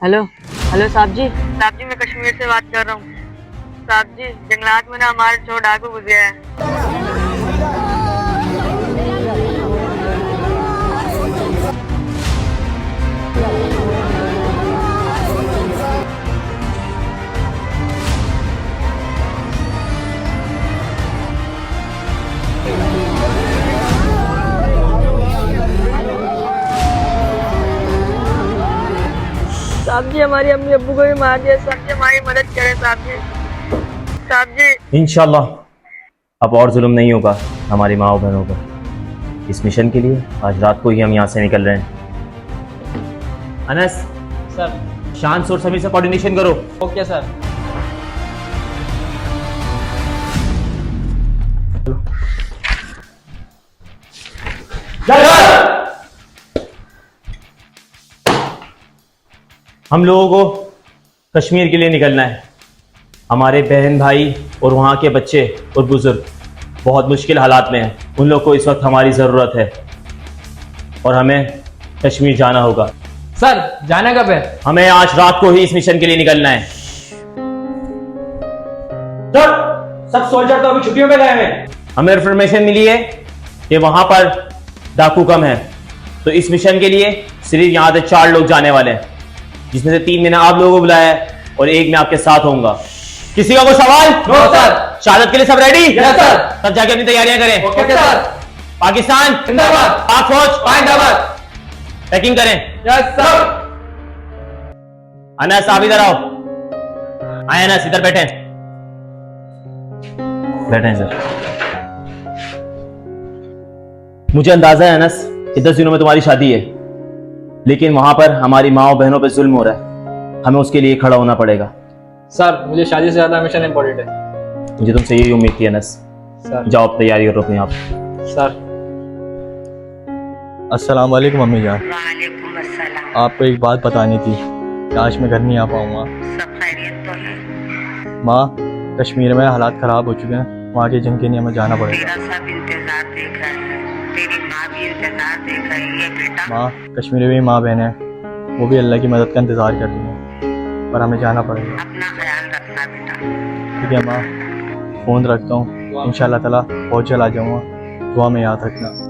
Hello hello साहब जी मैं कश्मीर से बात कर रहा हूँ। साहब जी जंगलात में ना हमारे चोर डाकू घुस गया है। साहब जी हमारी अम्मी अब्बू को भी मार दिया। साहब जी हमारी मदद करें साहब जी। साहब जी इंशाल्लाह अब और जुल्म नहीं होगा हमारी माँ और बहनों पर। इस मिशन के लिए आज रात को ही हम यहाँ से निकल रहे हैं। अनस, सर। शांत और समीर से कोऑर्डिनेशन करो। Okay sir. हम लोगों को कश्मीर के लिए निकलना है। हमारे बहन भाई और वहाँ के बच्चे और बुजुर्ग बहुत मुश्किल हालात में हैं। उन लोग को इस वक्त हमारी ज़रूरत है और हमें कश्मीर जाना होगा। सर जाना कब है? हमें आज रात को ही इस मिशन के लिए निकलना है। सब सोल्जर तो अभी छुट्टियों पे गए हैं। हमें इन्फॉर्मेशन मिली है कि वहां पर डाकू कम है, तो इस मिशन के लिए सिर्फ यहाँ से 4 लोग जाने वाले हैं, जिसमें से 3 मैंने आप लोगों को बुलाया है और 1 मैं आपके साथ होऊंगा। किसी का कोई सवाल? No sir. शहादत के लिए सब रेडी? Yes sir. सब जाके अपनी तैयारियां करें। Okay sir. पाकिस्तान जिंदाबाद। पाक फौज जिंदाबाद। पैकिंग करें। Yes sir. अनस आप इधर आओ। आए अनस, इधर बैठे बैठे सर। मुझे अंदाजा है अनस कि 10 दिनों में तुम्हारी शादी है, लेकिन वहां पर हमारी माँ और बहनों पर जुल्म हो रहा है। हमें उसके लिए खड़ा होना पड़ेगा। सर मुझे शादी से ज्यादा मिशन इम्पोर्टेंट है। मुझे तुमसे यही उम्मीद थी अनस। सर। जाओ अब तैयारी करो अपने आप। सर। अस्सलाम वालेकुम मम्मी जान। वालेकुम अस्सलाम। आपको एक बात बतानी थी कि आज मैं घर नहीं आ पाऊँगा। सब खैरियत तो है? माँ, कश्मीर में हालात ख़राब हो चुके हैं, वहाँ की जंग के लिए हमें जाना पड़ेगा। तेरा सब इंतजार देख रहे हैं, तेरी माँ भी इंतजार देख रही है बेटा। माँ, कश्मीर में भी माँ बहन है, वो भी अल्लाह की मदद का इंतज़ार कर रही हैं, पर हमें जाना पड़ेगा। अपना ख्याल रखना बेटा। ठीक है माँ, फ़ोन रखता हूँ। इंशाअल्लाह ताला बहुत जल्द आ जाऊँगा, दुआ में याद रखना।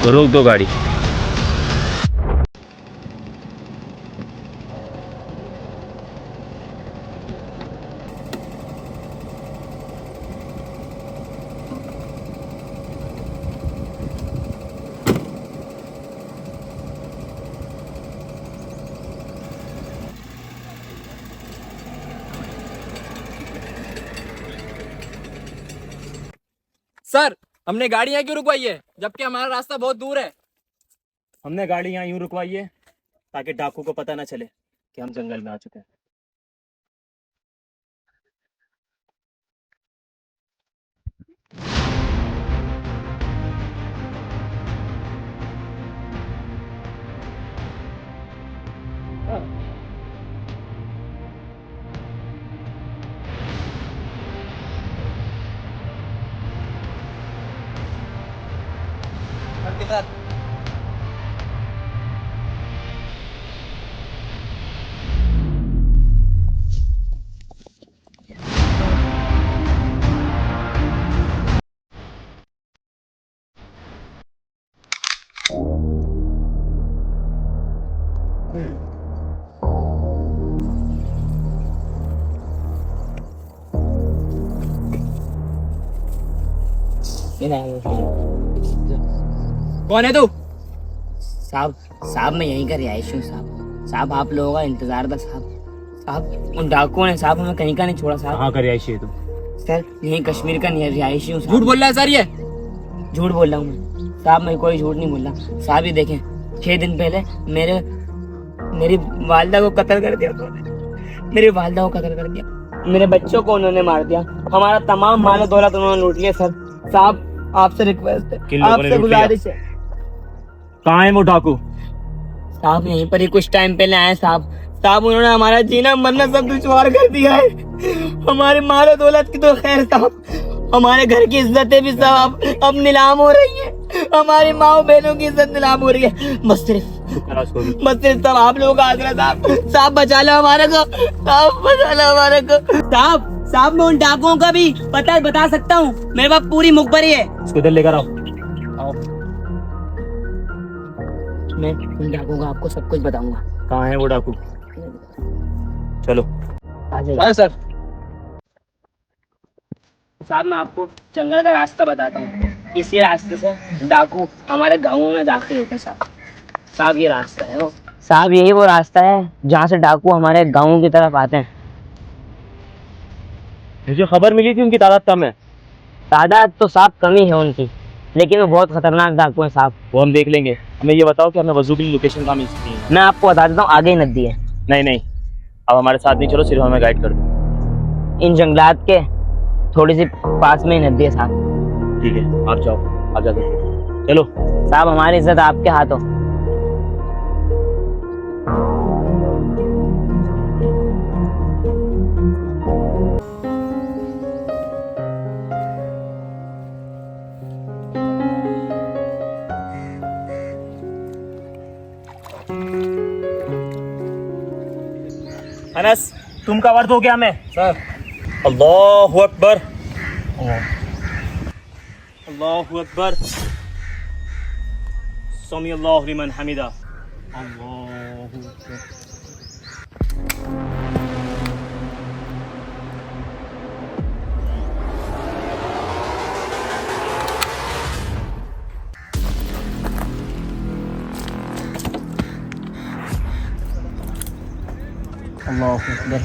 तो रोक दो गाड़ी। सर हमने गाड़ी यहाँ क्यों रुकवाई है जबकि हमारा रास्ता बहुत दूर है? हमने गाड़ी यहाँ यूं रुकवाई है ताकि डाकू को पता ना चले कि हम जंगल में आ चुके हैं। कौन है तू? साहब साहब मैं यहीं का रिहायशी हूँ साहब। साहब आप लोगों का इंतजार था साहब। साहब उन डाकुओं ने साहब हमें कहीं का नहीं छोड़ा साहब। कहाँ का रिहायशी है तुम? सर यही कश्मीर का रिहायशी हूँ। झूठ बोल रहा है सर ये। झूठ बोल रहा हूँ मैं साहब, मैं कोई झूठ नहीं बोल रहा साहब। ये देखें 6 दिन पहले मेरी वालिदा को कत्ल कर दिया उन्होंने। मेरी वालिदा को कत्ल कर दिया, मेरे बच्चों को उन्होंने मार दिया, हमारा तमाम माल दौलत उन्होंने लूट लिया। सर साहब आपसे रिक्वेस्ट है, आपसे गुजारिश है। कहाँ है वो डाकू? साहब यहीं पर ही कुछ टाइम पहले आए साहब। साहब उन्होंने हमारा जीना मरना सब दुश्वार कर दिया है। हमारे माल दौलत की तो खैर साहब, हमारे घर की इज्जतें भी साहब अब नीलाम हो रही है। हमारी माँ बहनों की इज्जत नीलाम हो रही है। बस सिर्फ सब आप लोगों का आसरा साहब बचा लो हमारे को, साहब बचा लो हमारे को। साहब मैं उन डाकुओं का भी पता बता सकता हूँ, मेरे पास पूरी मुखबरी है। इसको इधर लेकर आओ। मैं उन डाकुओं का आपको सब कुछ बताऊंगा। कहाँ है वो डाकू? चलो आ जाइए सर। साहब मैं आपको जंगल का रास्ता बताता हूँ, इसी रास्ते से डाकू हमारे गाँव में दाखिल होते साहब। ये रास्ता है वो साहब, यही वो रास्ता है जहाँ से डाकू हमारे गाँव की तरफ आते हैं। मुझे खबर मिली थी उनकी तादाद कम है। तादाद तो साहब कमी है उनकी, लेकिन वो बहुत खतरनाक डाकू है साहब। वो हम देख लेंगे। हमें ये बताओ कि हमें वजू की लोकेशन कहाँ मिल सकती है? मैं आपको बता देता हूँ, आगे ही नदी है। नहीं, अब हमारे साथ नहीं चलो, सिर्फ हमें गाइड कर दो। इन जंगलात के थोड़ी सी पास में ही नदी है साहब। ठीक है, आप जाओ, आप जाते चलो। साहब हमारी इज्जत आपके हाथों। अनस, तुम का वर्द हो गया हमें? सर अल्लाहु अकबर, अल्लाहु अकबर, समी अल्लाहु लिमन हमिदा। अल्लाहु अकबर। अल्लाहु अकबर।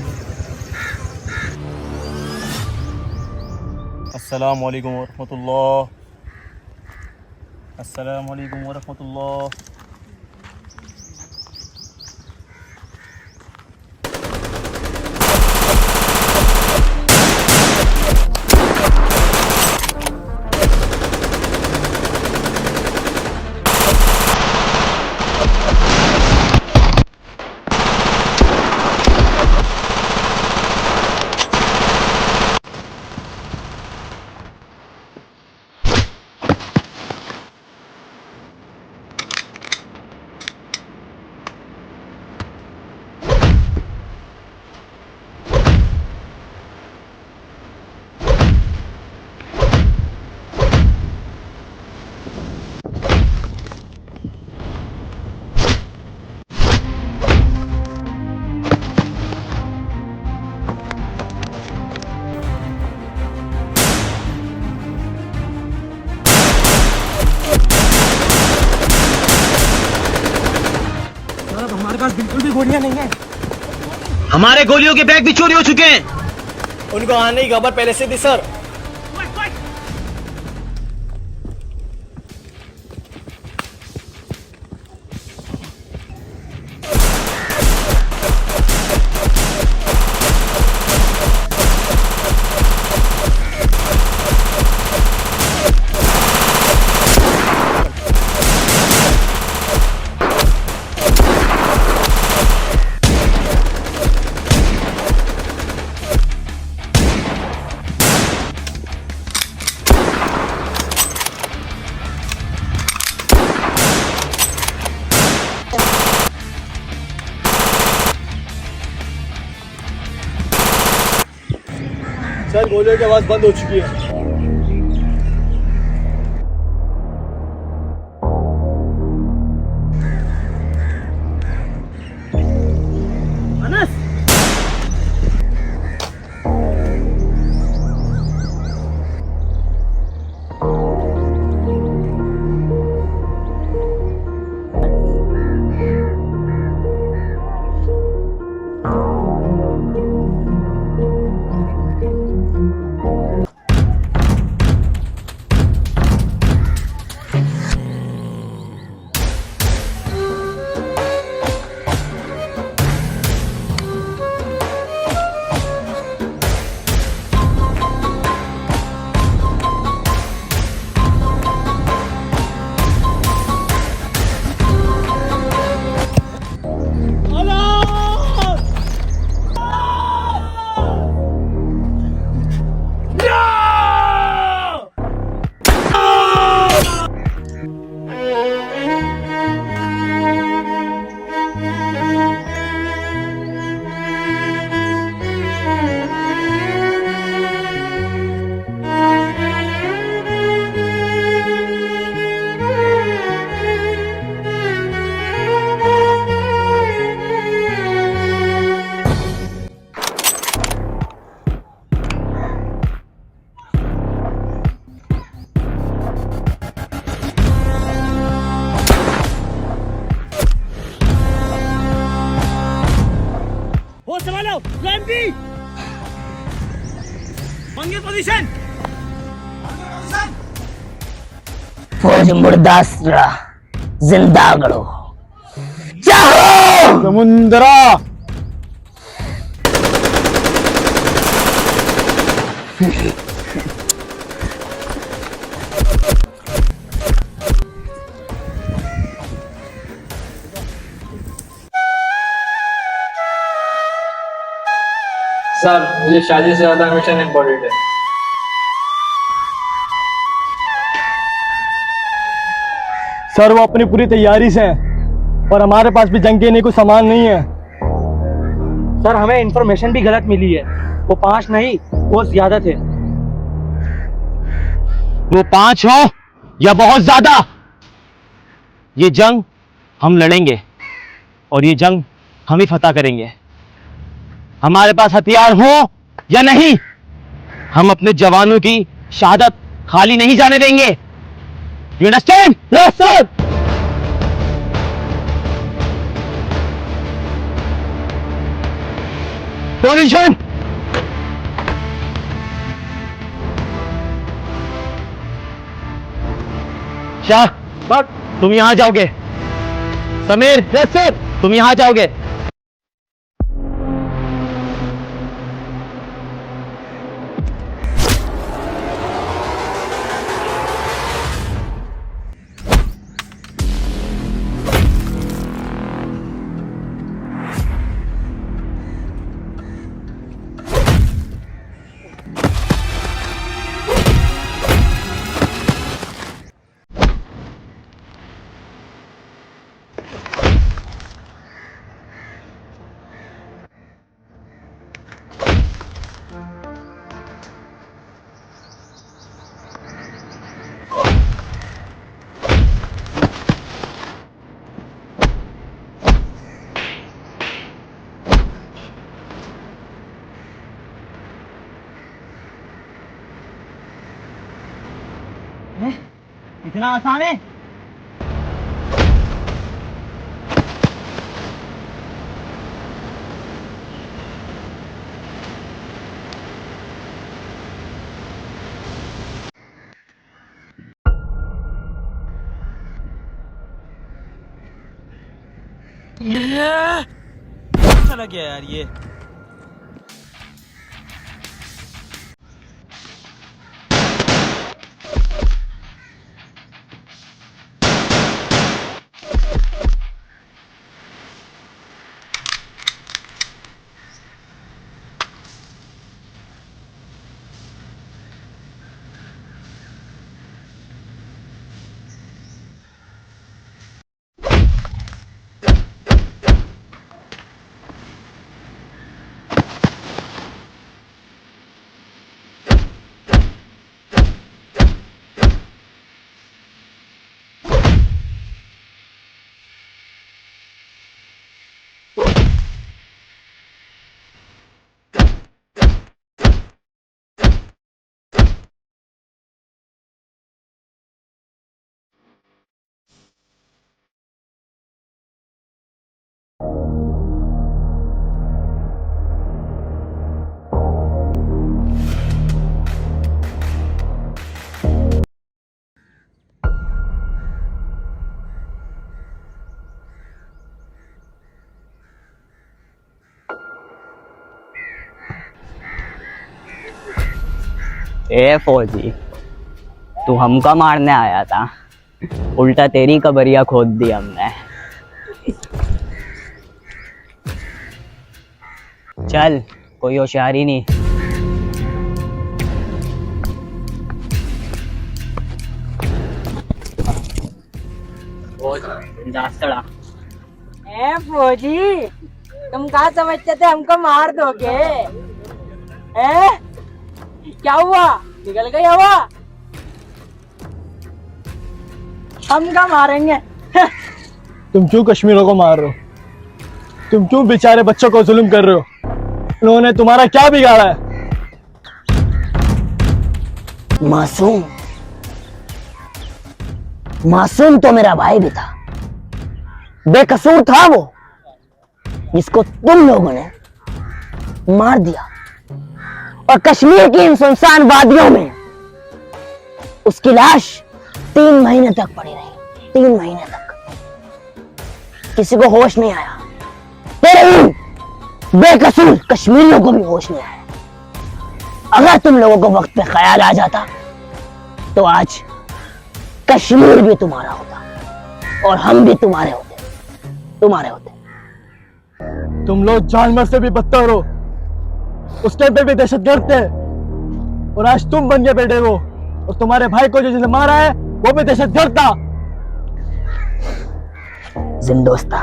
अस्सलामु अलैकुम वरहमतुल्लाह, अस्सलामु अलैकुम वरहमतुल्लाह। हमारे गोलियों के बैग भी चोरी हो चुके हैं। उनको आने की खबर पहले से थी सर। सर गोलियों की आवाज बंद हो चुकी है। जाओ प्लान बी मंगे पोजीशन फौज मुर्दासरा जिंदा करो चाहो समुद्रा सर मुझे शादी से ज्यादा मिशन इम्पोर्टेंट है। सर वो अपनी पूरी तैयारी से हैं और हमारे पास भी जंग के लिए कुछ सामान नहीं है। सर हमें इंफॉर्मेशन भी गलत मिली है, वो 5 नहीं वो ज्यादा थे। वो 5 हो या बहुत ज्यादा, ये जंग हम लड़ेंगे और ये जंग हम ही फतह करेंगे। हमारे पास हथियार हो या नहीं, हम अपने जवानों की शहादत खाली नहीं जाने देंगे। You understand? Yes sir. Position. Shah but तुम यहां जाओगे। समीर यस सर, तुम यहां जाओगे। इतना आसान है? अच्छा लग गया यार ये। ए फौजी, तू हमको मारने आया था, उल्टा तेरी कबरिया खोद दी हमने। चल कोई होशियारी नहीं। ए फौजी, तुम कहाँ समझते थे हमको मार दोगे? क्या हुआ? निकल गई हवा? हम क्या मारेंगे? तुम क्यों कश्मीरों को मार रहे हो? तुम क्यों बेचारे बच्चों को जुल्म कर रहे हो? उन्होंने तुम्हारा क्या बिगाड़ा है? मासूम मासूम तो मेरा भाई भी था, बेकसूर था वो, जिसको तुम लोगों ने मार दिया और कश्मीर की इन सुनसान वादियों में उसकी लाश 3 महीने तक पड़ी रही। 3 महीने तक किसी को होश नहीं आया। तेरे इन बेकसूर कश्मीरियों को भी होश नहीं आया। अगर तुम लोगों को वक्त पे ख्याल आ जाता तो आज कश्मीर भी तुम्हारा होता और हम भी तुम्हारे होते। तुम लोग जानवर से भी बदतर हो। उसके पे भी दहशतगर्द थे और आज तुम बन गए बेटे वो। और तुम्हारे भाई को जो जिसे मारा है वो भी दहशतगर्द था। जिंदोस्ता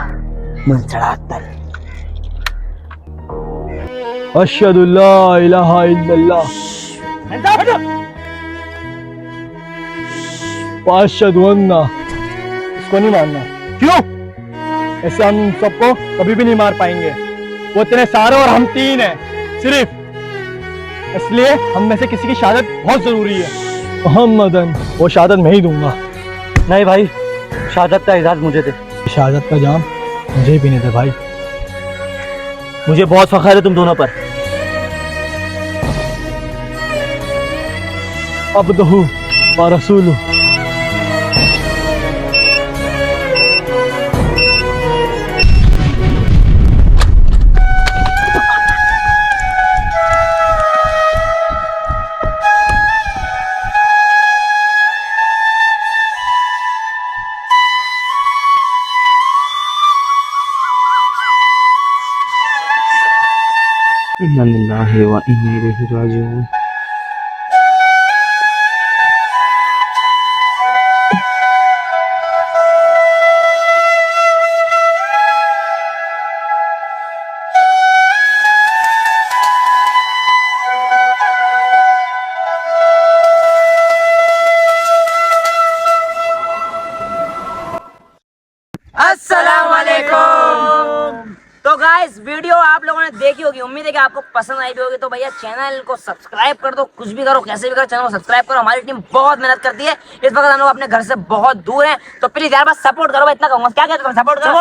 मुंसड़ातल। अशहदु ला इलाहा इल्लल्लाह व अशहदु अन्ना। इसको नहीं मारना। क्यों? ऐसे हम सबको कभी भी नहीं मार पाएंगे। वो इतने सारे और हम 3 हैं सिर्फ, इसलिए हम में से किसी की शहादत बहुत जरूरी है। मोहम्मदन, वो शहादत मैं ही दूंगा। नहीं भाई, शहादत का इजाज़त मुझे दे। शहादत का जाम मुझे ही पीने दे भाई। मुझे बहुत फख्र है तुम दोनों पर। अब्दुहु व रसूलुहु। इन्ना लिल्लाहि व इन्ना इलैहि राजिऊन। तो गाइस वीडियो आप लोगों ने देखी होगी, उम्मीद है कि आपको पसंद आई भी होगी। तो भैया चैनल को सब्सक्राइब कर दो, कुछ भी करो कैसे भी करो, चैनल को सब्सक्राइब करो। हमारी टीम बहुत मेहनत करती है। इस वक्त हम लोग अपने घर से बहुत दूर हैं, तो प्लीज यार बस सपोर्ट करो। इतना कहूंगा, क्या कहते हो? सपोर्ट करो।